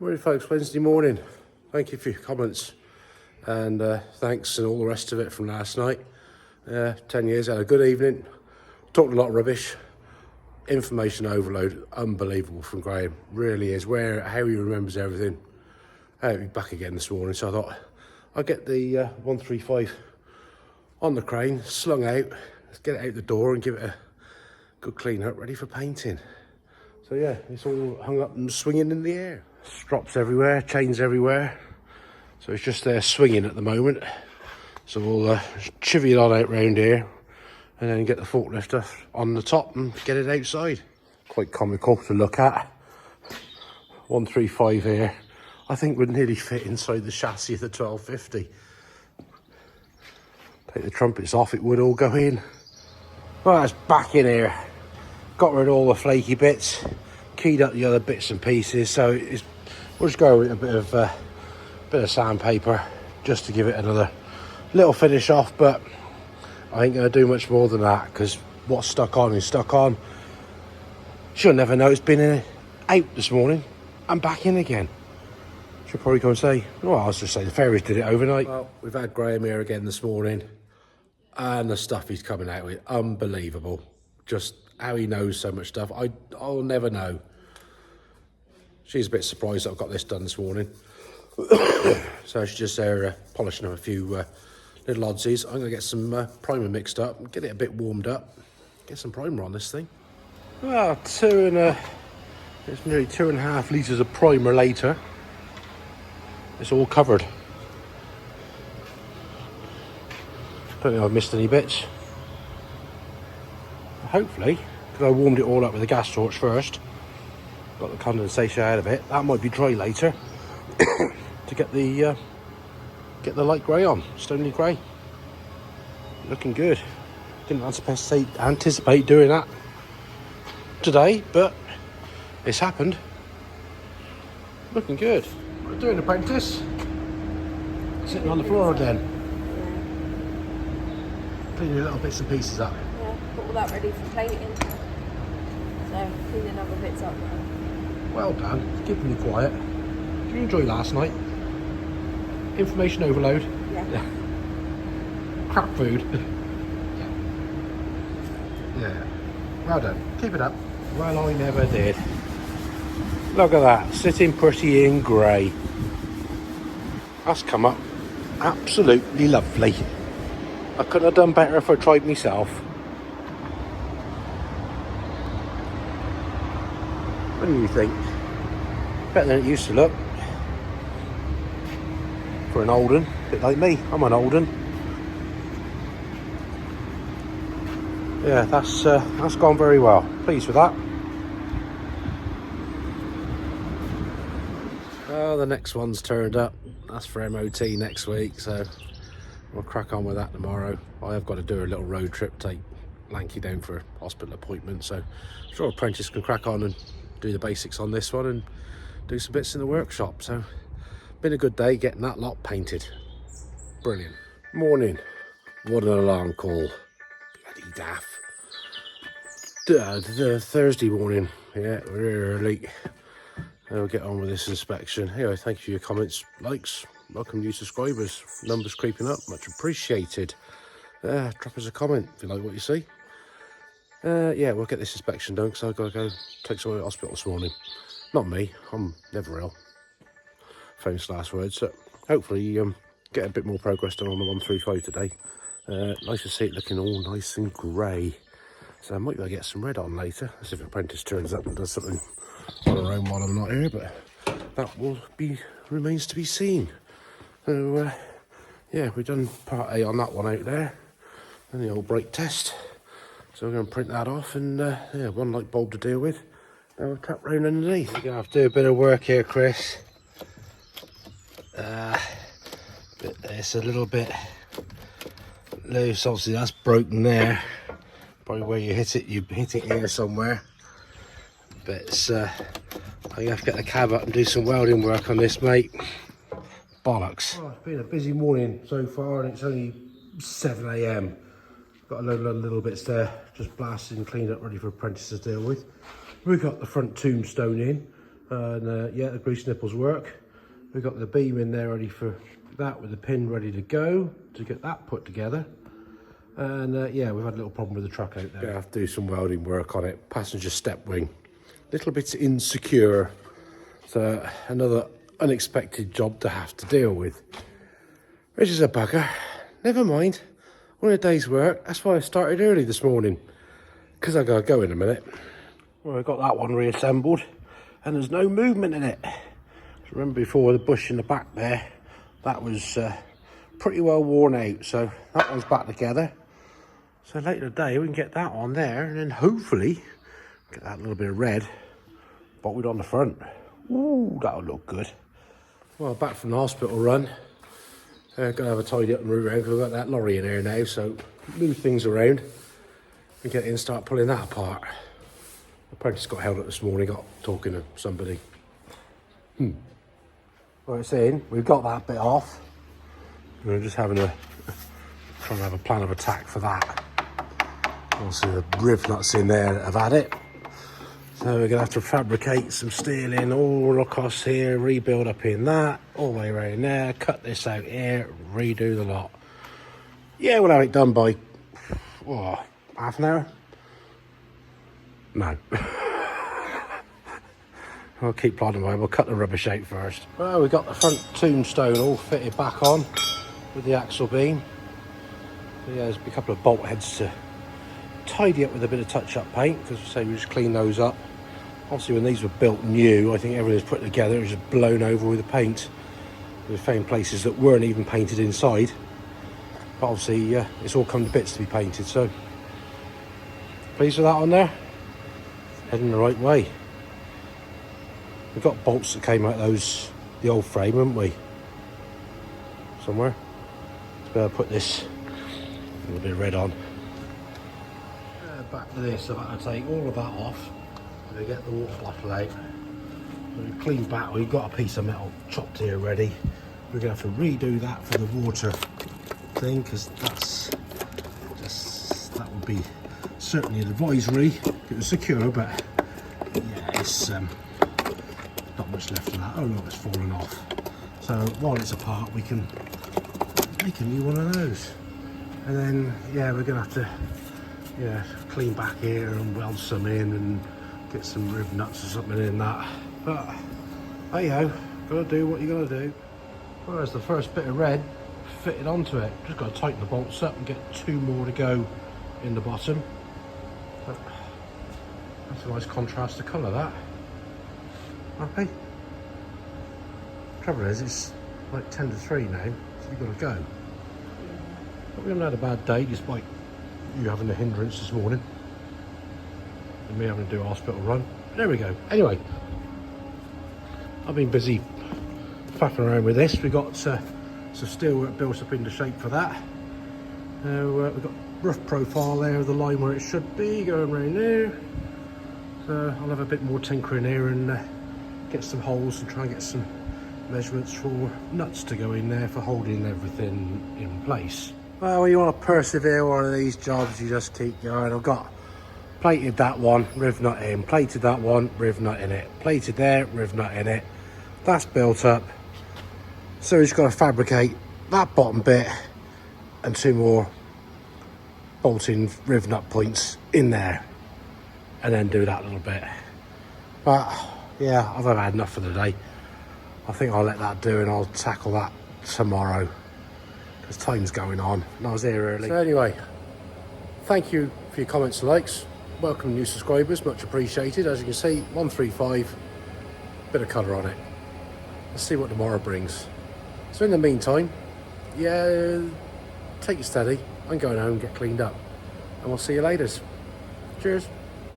Morning folks, Wednesday morning. Thank you for your comments and thanks and all the rest of it from last night. 10 years, had a good evening, talked a lot of rubbish, information overload, unbelievable from Graham, really is, how he remembers everything. He'll be back again this morning, so I thought I'll get the 135 on the crane, slung out, let's get it out the door and give it a good clean up, ready for painting. So yeah, it's all hung up and swinging in the air. Strops everywhere, chains everywhere. So it's just there swinging at the moment. So we'll chivvy it on out round here and then get the forklifter on the top and get it outside. Quite comical to look at. 135 here. I think would nearly fit inside the chassis of the 1250. Take the trumpets off, it would all go in. Well, it's back in here. Got rid of all the flaky bits, keyed up the other bits and pieces, so we'll just go with a bit of sandpaper just to give it another little finish off, but I ain't going to do much more than that because what's stuck on is stuck on. She'll never know it's been out this morning and back in again. She'll probably go and say, well, I was just saying the fairies did it overnight. Well, we've had Graham here again this morning and the stuff he's coming out with, unbelievable. Just how he knows so much stuff, I'll never know. She's a bit surprised that I've got this done this morning. So she's just there polishing up a few little oddsies. I'm going to get some primer mixed up, get it a bit warmed up, get some primer on this thing. Well, it's nearly 2.5 litres of primer later. It's all covered. Don't think I've missed any bits. Hopefully, because I warmed it all up with a gas torch first, got the condensation out of it, that might be dry later to get the light grey on, stony grey. Looking good. Didn't anticipate doing that today, but it's happened. Looking good. What are you doing, apprentice? Sitting on the floor again. Cleaning your little bits and pieces up. Got all that ready for plating. So cleaning other bits up now. Well done, keeping me quiet. Did you enjoy last night? Information overload? Yeah. Crap food? Yeah. Well done, keep it up. Well, I never did. Look at that, sitting pretty in grey. That's come up absolutely lovely. I couldn't have done better if I tried myself. What do you think? Better than it used to look. For an old un, a bit like me, I'm an old un. Yeah, that's gone very well. Pleased with that. Well, the next one's turned up. That's for MOT next week, so we'll crack on with that tomorrow. I have got to do a little road trip, take Lanky down for a hospital appointment, so I'm sure apprentice can crack on and do the basics on this one and do some bits in the workshop. So been a good day getting that lot painted. Brilliant. Morning. What an alarm call. Bloody DAF. The Thursday morning. Yeah, we're early. We'll get on with this inspection. Anyway, thank you for your comments, likes, welcome new subscribers. Numbers creeping up, much appreciated. Drop us a comment if you like what you see. Yeah, we'll get this inspection done because I've got to go take someone to the hospital this morning. Not me, I'm never ill. Famous last words. So hopefully get a bit more progress done on the 135 today. Nice to see it looking all nice and grey. So I might be able to get some red on later. As if apprentice turns up and does something on her own while I'm not here, but that remains to be seen. So yeah, we've done part A on that one out there, and the old brake test. So we're going to print that off, and yeah, one light bulb to deal with. Now we'll tap round underneath. You're going to have to do a bit of work here, Chris. It's a little bit loose. Obviously, that's broken there. Probably where you hit it here somewhere. But it's, I have to get the cab up and do some welding work on this, mate. Bollocks. Oh, it's been a busy morning so far, and it's only 7 AM. Got a load of little bits there, just blasted and cleaned up, ready for apprentices to deal with. We got the front tombstone in. And yeah, the grease nipples work. We've got the beam in there ready for that, with the pin ready to go to get that put together. And yeah, we've had a little problem with the truck out there. Gonna have to do some welding work on it. Passenger step wing, little bit insecure. So another unexpected job to have to deal with, which is a bugger. Never mind, one of the day's work. That's why I started early this morning, because I gotta go in a minute. Well, I got that one reassembled, and there's no movement in it. Remember before, the bush in the back there, that was pretty well worn out, so that one's back together. So later today we can get that on there, and then hopefully get that little bit of red bolted on the front. Ooh, that'll look good. Well, back from the hospital run. Gonna have a tidy up and move around, because we've got that lorry in here now, so move things around and get in and start pulling that apart. Apprentice got held up this morning, got talking to somebody. Well, it's in, we've got that bit off. We're just having trying to have a plan of attack for that. Also the riv nuts in there that have had it. So we're gonna have to fabricate some steel in all across here, rebuild up in that, all the way around there, cut this out here, redo the lot. Yeah, we'll have it done by, half an hour? No. I'll keep plodding away, we'll cut the rubbish out first. Well, we've got the front tombstone all fitted back on with the axle beam. So yeah, there's a couple of bolt heads to tidy up with a bit of touch-up paint, because say we just clean those up. Obviously when these were built new, I think everything was put together, it was just blown over with the paint. We found places that weren't even painted inside, but obviously it's all come to bits to be painted, so pleased with that on there. Heading the right way. We've got bolts that came out of the old frame, haven't we? Somewhere. Let's be able to put this a little bit of red on. Back to this, I've had to take all of that off to get the water bottle out. So we clean back, we've got a piece of metal chopped here ready. We're going to have to redo that for the water thing, because that would be certainly an advisory. It was secure, but yeah, it's not much left of that. Oh look, it's fallen off. So while it's apart, we can make a new one of those. And then yeah, we're going to have to clean back here and weld some in and get some rib nuts or something in that. But hey ho, gotta do what you gotta do. Well, there's the first bit of red fitted onto it. Just gotta tighten the bolts up and get 2 more to go in the bottom. But that's a nice contrast to colour, that. Happy? Trouble is, it's like 10 to 3 now, so you've got to go. But we haven't had a bad day, despite you having a hindrance this morning and me having to do a hospital run. There we go. Anyway, I've been busy faffing around with this. We've got some steelwork built up into shape for that. We've got rough profile there of the line where it should be, going around there. So I'll have a bit more tinkering here and get some holes and try and get some measurements for nuts to go in there for holding everything in place. Well, when you want to persevere one of these jobs, you just keep going. I've got plated that one, riv nut in, plated that one, riv nut in it, plated there, riv nut in it. That's built up. So we've just got to fabricate that bottom bit and 2 more bolting riv nut points in there, and then do that little bit. But yeah, I've had enough for the day. I think I'll let that do, and I'll tackle that tomorrow, because time's going on and I was there early. So anyway, thank you for your comments and likes. Welcome new subscribers, much appreciated. As you can see, 135, bit of colour on it. Let's see what tomorrow brings. So in the meantime, yeah, take it steady. I'm going home and get cleaned up, and we'll see you later. Cheers.